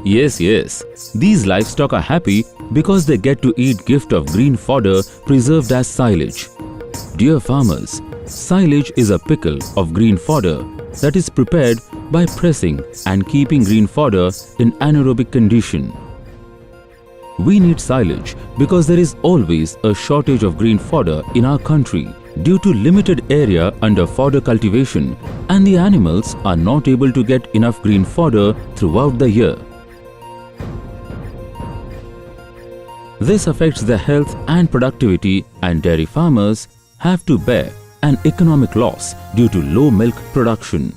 Yes. These livestock are happy because they get to eat gift of green fodder preserved as silage. Dear farmers, silage is a pickle of green fodder that is prepared by pressing and keeping green fodder in anaerobic condition. We need silage because there is always a shortage of green fodder in our country due to limited area under fodder cultivation, and the animals are not able to get enough green fodder throughout the year. This affects their health and productivity, and dairy farmers have to bear an economic loss due to low milk production.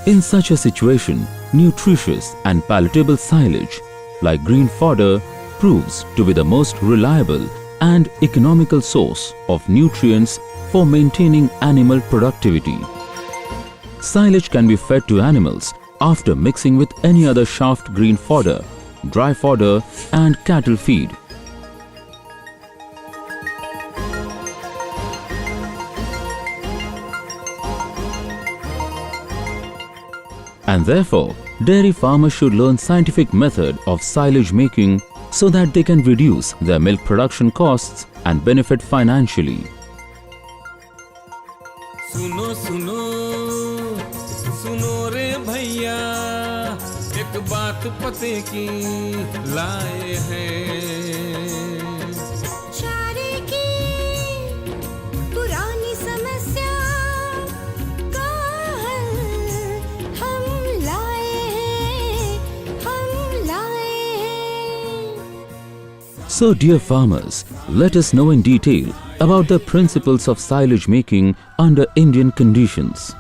In such a situation, nutritious and palatable silage like green fodder proves to be the most reliable and economical source of nutrients for maintaining animal productivity. Silage can be fed to animals after mixing with any other shaft green fodder, dry fodder and cattle feed. And therefore, dairy farmers should learn scientific method of silage making so that they can reduce their milk production costs and benefit financially. सुनो सुनो सुनो रे भैया, एक बात पते की लाए हैं। चारे की पुरानी समस्या का हल हम लाए हैं। So dear farmers, let us know in detail about the principles of silage making under Indian conditions.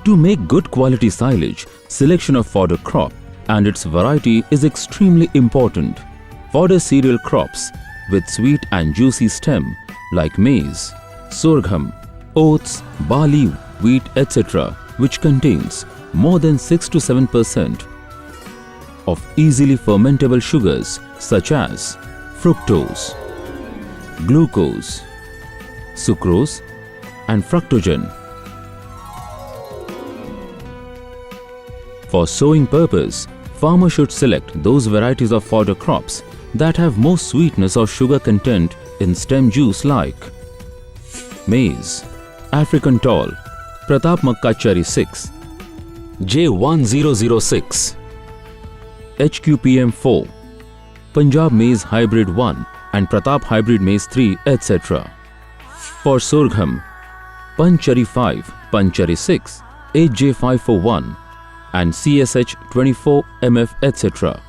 To make good quality silage, selection of fodder crop and its variety is extremely important. Fodder cereal crops with sweet and juicy stem like maize, sorghum, oats, barley, wheat, etc., which contains more than 6 to 7% of easily fermentable sugars such as fructose, glucose, sucrose and fructogen. For sowing purpose, farmer should select those varieties of fodder crops that have more sweetness or sugar content in stem juice like maize, African tall, Pratap Makka Cherry 6, J1006, HQPM 4, Punjab Maize Hybrid 1 and Pratap Hybrid Maize 3, etc. For sorghum, Panchari 5, Panchari 6, HJ541 and CSH 24 MF, etc.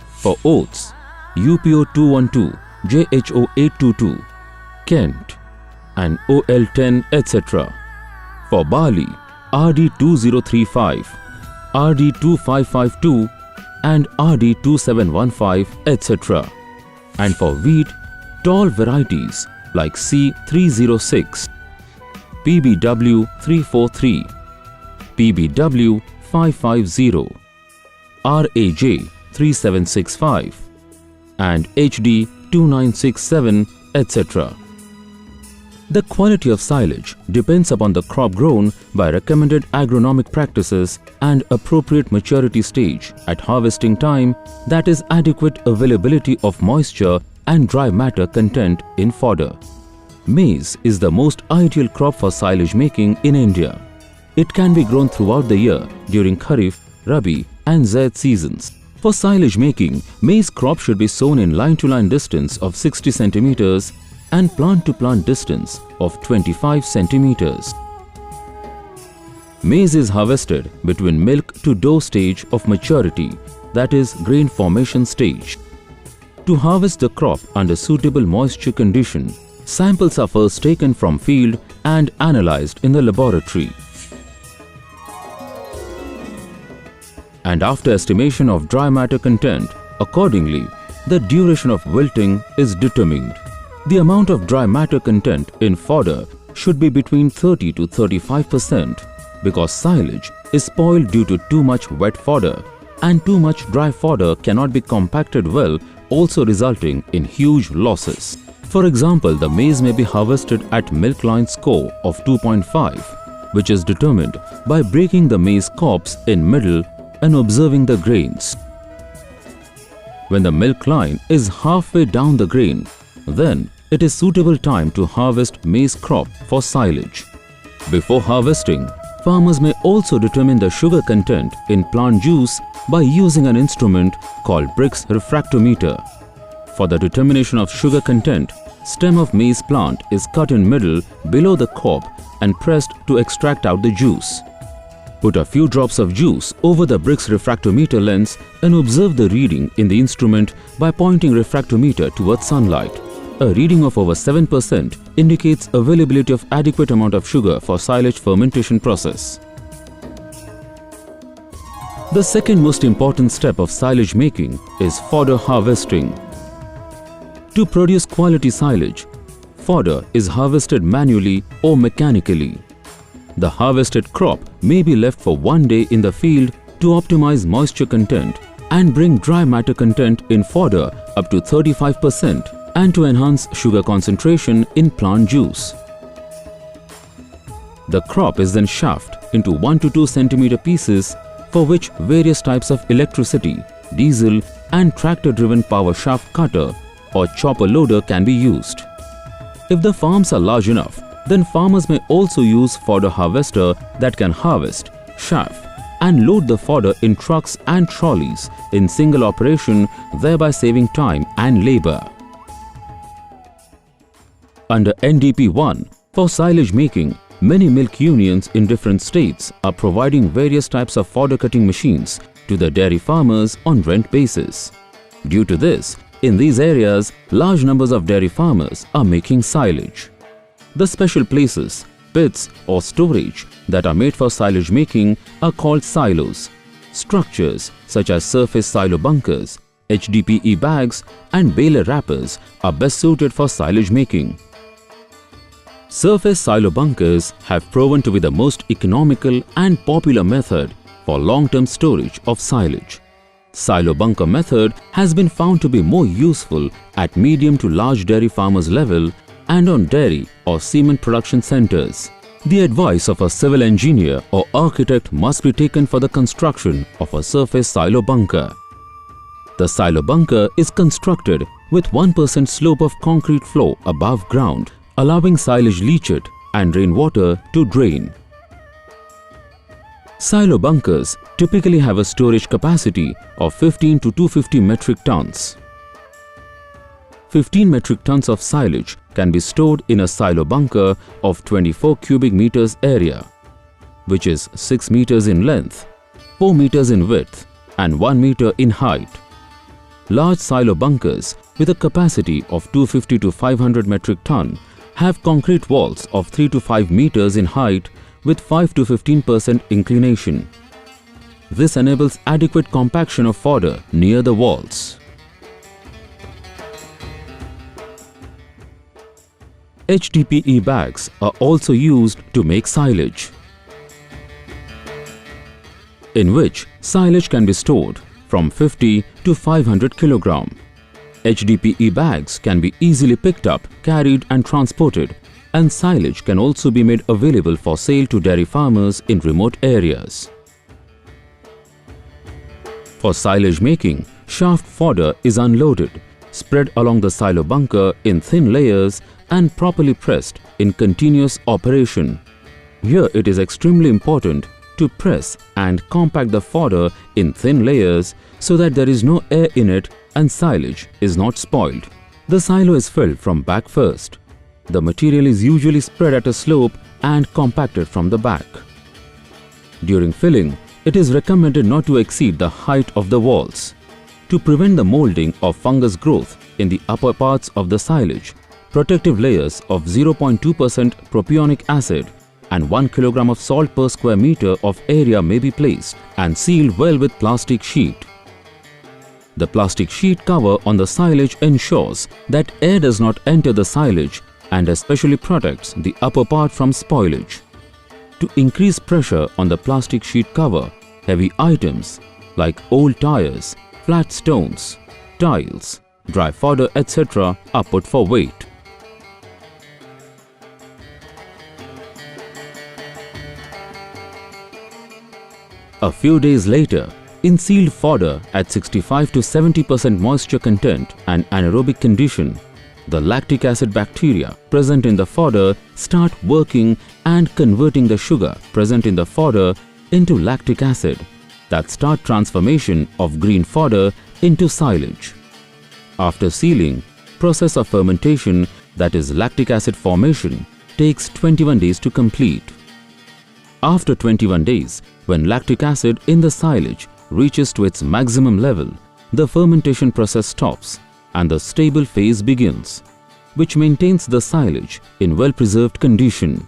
For oats, UPO 212, JHO 822, Kent and OL10, etc. For barley, RD 2035, RD 2552 and RD 2715, etc. And for wheat, tall varieties like C306, PBW 343, PBW 550, RAJ 3765 and HD 2967, etc. The quality of silage depends upon the crop grown by recommended agronomic practices and appropriate maturity stage at harvesting time, that is adequate availability of moisture and dry matter content in fodder. Maize is the most ideal crop for silage making in India. It can be grown throughout the year during Kharif, Rabi and Zaid seasons. For silage making, maize crop should be sown in line-to-line distance of 60 centimeters and plant-to-plant distance of 25 centimeters. Maize is harvested between milk to dough stage of maturity, that is grain formation stage. To harvest the crop under suitable moisture condition, samples are first taken from field and analyzed in the laboratory. And after estimation of dry matter content, accordingly, the duration of wilting is determined. The amount of dry matter content in fodder should be between 30 to 35% because silage is spoiled due to too much wet fodder and too much dry fodder cannot be compacted well, also resulting in huge losses. For example, the maize may be harvested at milk line score of 2.5 which is determined by breaking the maize cobs in middle and observing the grains. When the milk line is halfway down the grain, then it is suitable time to harvest maize crop for silage. Before harvesting, farmers may also determine the sugar content in plant juice by using an instrument called Brix refractometer. For the determination of sugar content, stem of maize plant is cut in middle below the cob and pressed to extract out the juice. Put a few drops of juice over the Brix refractometer lens and observe the reading in the instrument by pointing refractometer towards sunlight. A reading of over 7% indicates availability of adequate amount of sugar for silage fermentation process. The second most important step of silage making is fodder harvesting. To produce quality silage, fodder is harvested manually or mechanically. The harvested crop may be left for one day in the field to optimize moisture content and bring dry matter content in fodder up to 35% and to enhance sugar concentration in plant juice. The crop is then chaffed into 1 to 2 cm pieces for which various types of electricity, diesel and tractor-driven power shaft cutter or chopper loader can be used. If the farms are large enough, then farmers may also use fodder harvester that can harvest, chaff and load the fodder in trucks and trolleys in single operation, thereby saving time and labor. Under NDP 1, for silage making, many milk unions in different states are providing various types of fodder cutting machines to the dairy farmers on rent basis. Due to this, in these areas, large numbers of dairy farmers are making silage. The special places, pits or storage that are made for silage making are called silos. Structures such as surface silo bunkers, HDPE bags and baler wrappers are best suited for silage making. Surface silo bunkers have proven to be the most economical and popular method for long-term storage of silage. Silo bunker method has been found to be more useful at medium to large dairy farmers level and on dairy or cement production centers. The advice of a civil engineer or architect must be taken for the construction of a surface silo bunker. The silo bunker is constructed with 1% slope of concrete floor above ground, allowing silage leachate and rainwater to drain. Silo bunkers typically have a storage capacity of 15 to 250 metric tons. 15 metric tons of silage can be stored in a silo bunker of 24 cubic meters area, which is 6 meters in length, 4 meters in width and 1 meter in height. Large silo bunkers with a capacity of 250 to 500 metric ton have concrete walls of 3 to 5 meters in height with 5 to 15% inclination. This enables adequate compaction of fodder near the walls. HDPE bags are also used to make silage, in which silage can be stored from 50 to 500 kg. HDPE bags can be easily picked up, carried and transported, and silage can also be made available for sale to dairy farmers in remote areas. For silage making, shaft fodder is unloaded, spread along the silo bunker in thin layers and properly pressed in continuous operation. Here it is extremely important to press and compact the fodder in thin layers so that there is no air in it and silage is not spoiled. The silo is filled from back first. The material is usually spread at a slope and compacted from the back. During filling, it is recommended not to exceed the height of the walls. To prevent the molding of fungus growth in the upper parts of the silage, protective layers of 0.2% propionic acid and 1 kg of salt per square meter of area may be placed and sealed well with plastic sheet. The plastic sheet cover on the silage ensures that air does not enter the silage and especially protects the upper part from spoilage. To increase pressure on the plastic sheet cover, heavy items like old tires, flat stones, tiles, dry fodder, etc. are put for weight. A few days later, in sealed fodder at 65 to 70% moisture content and anaerobic condition, the lactic acid bacteria present in the fodder start working and converting the sugar present in the fodder into lactic acid that start transformation of green fodder into silage. After sealing, process of fermentation, that is lactic acid formation, takes 21 days to complete. After 21 days, when lactic acid in the silage reaches to its maximum level, the fermentation process stops and the stable phase begins, which maintains the silage in well-preserved condition.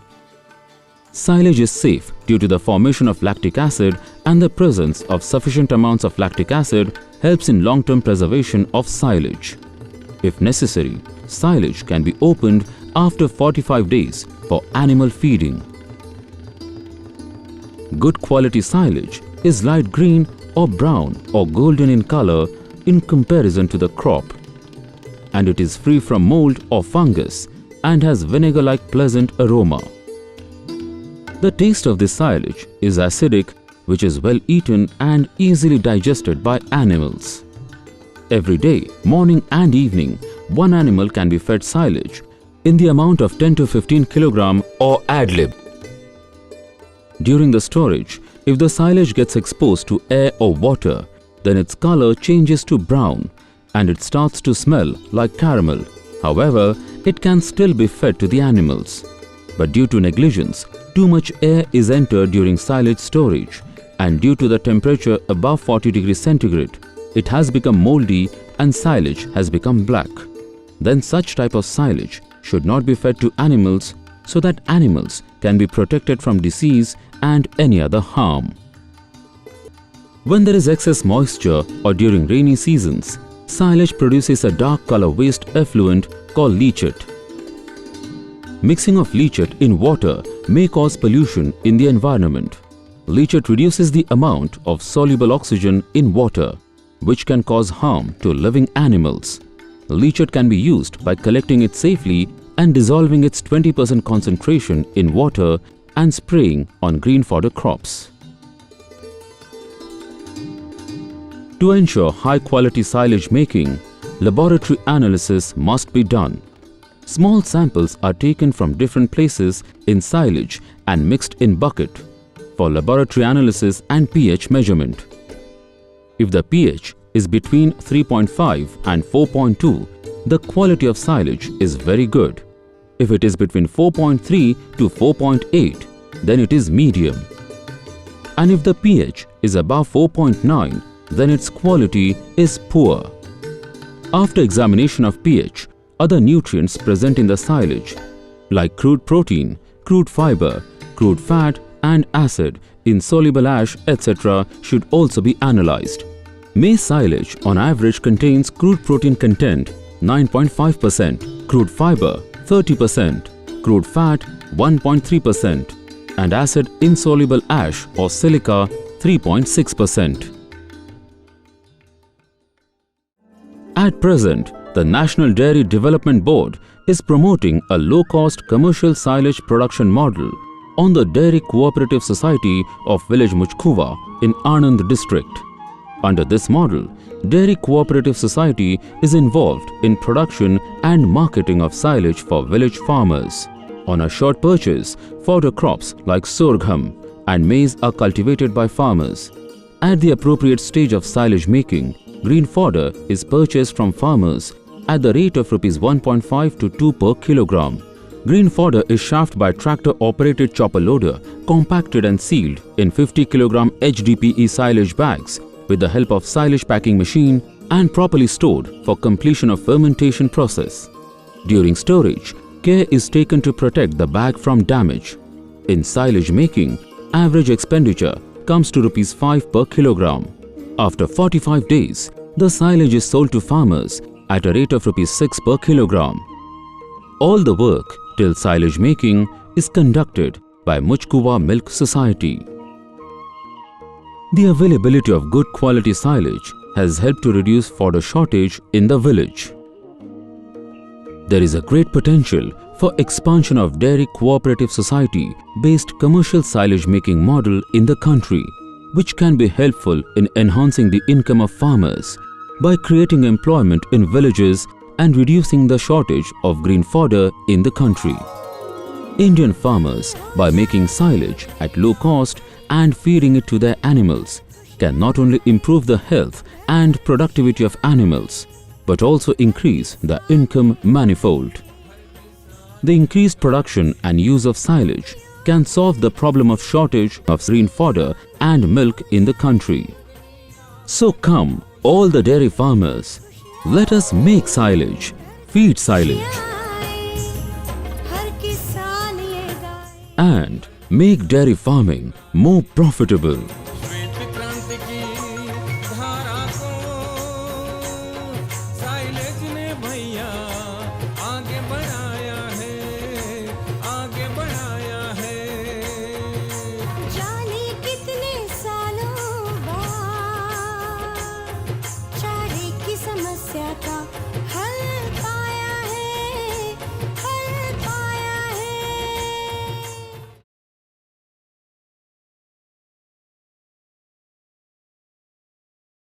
Silage is safe due to the formation of lactic acid, and the presence of sufficient amounts of lactic acid helps in long-term preservation of silage. If necessary, silage can be opened after 45 days for animal feeding. Good quality silage is light green or brown or golden in color in comparison to the crop, and it is free from mold or fungus and has vinegar-like pleasant aroma. The taste of this silage is acidic, which is well eaten and easily digested by animals. Every day, morning and evening, one animal can be fed silage in the amount of 10 to 15 kg or ad lib. During the storage, if the silage gets exposed to air or water, then its color changes to brown and it starts to smell like caramel. However, it can still be fed to the animals. But due to negligence, too much air is entered during silage storage, and due to the temperature above 40 degrees centigrade, it has become moldy and silage has become black. Then such type of silage should not be fed to animals so that animals can be protected from disease and any other harm. When there is excess moisture or during rainy seasons, silage produces a dark color waste effluent called leachate. Mixing of leachate in water may cause pollution in the environment. Leachate reduces the amount of soluble oxygen in water, which can cause harm to living animals. Leachate can be used by collecting it safely and dissolving its 20% concentration in water and spraying on green fodder crops. To ensure high-quality silage making, laboratory analysis must be done. Small samples are taken from different places in silage and mixed in bucket for laboratory analysis and pH measurement. If the pH is between 3.5 and 4.2, the quality of silage is very good. If it is between 4.3 to 4.8, then it is medium. And if the pH is above 4.9, then its quality is poor. After examination of pH, other nutrients present in the silage like crude protein, crude fiber, crude fat and acid, insoluble ash, etc. should also be analyzed. Maize silage on average contains crude protein content 9.5%, crude fiber 30%, crude fat 1.3% and acid insoluble ash or silica 3.6%. At present, the National Dairy Development Board is promoting a low-cost commercial silage production model on the Dairy Cooperative Society of Village Muchkuva in Anand district. Under this model, Dairy Cooperative Society is involved in production and marketing of silage for village farmers. On a short purchase, fodder crops like sorghum and maize are cultivated by farmers. At the appropriate stage of silage making, green fodder is purchased from farmers at the rate of Rs 1.5 to 2 per kilogram. Green fodder is shaft by tractor-operated chopper loader, compacted and sealed in 50 kg HDPE silage bags with the help of silage packing machine and properly stored for completion of fermentation process. During storage, care is taken to protect the bag from damage. In silage making, average expenditure comes to Rs 5 per kilogram. After 45 days, the silage is sold to farmers at a rate of Rs 6 per kilogram. All the work till silage making is conducted by Muchkuva Milk Society. The availability of good quality silage has helped to reduce fodder shortage in the village. There is a great potential for expansion of Dairy Cooperative Society based commercial silage making model in the country. which can be helpful in enhancing the income of farmers by creating employment in villages and reducing the shortage of green fodder in the country. Indian farmers, by making silage at low cost and feeding it to their animals, can not only improve the health and productivity of animals, but also increase the income manifold. The increased production and use of silage can solve the problem of shortage of green fodder and milk in the country. So come, all the dairy farmers, let us make silage, feed silage, हर किसान ये गाए and make dairy farming more profitable.